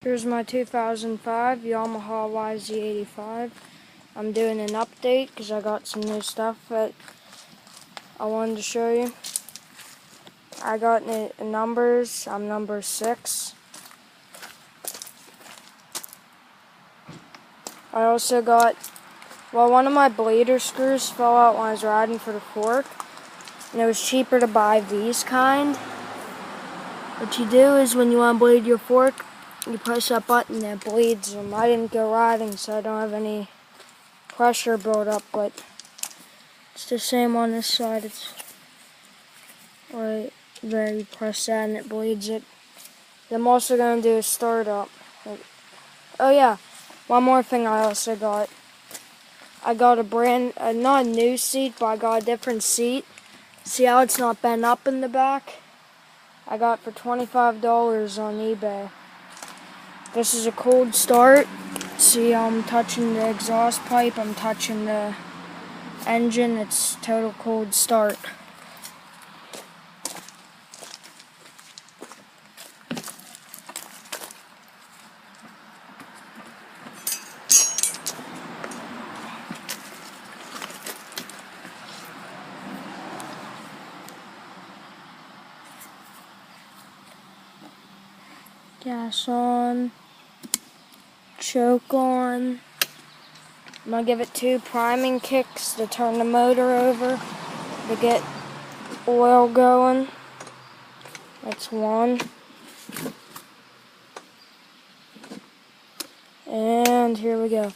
Here's my 2005 Yamaha yz85. I'm doing an update because I got some new stuff that I wanted to show you. I got numbers. I'm number 6. I also got, one of my blader screws fell out when I was riding for the fork, and it was cheaper to buy these kind. What you do is when you want to blade your fork, you press that button and it bleeds them. I didn't go riding, so I don't have any pressure build up, but it's the same on this side. It's right there, you press that and it bleeds it. I'm also going to do a startup. Oh yeah, one more thing I also got. I got not a new seat, but I got a different seat. See how it's not bent up in the back? I got for $25 on eBay. This is a cold start. See how I'm touching the exhaust pipe, I'm touching the engine, it's total cold start. Gas on, choke on. I'm going to give it 2 priming kicks to turn the motor over to get oil going. That's 1. And here we go.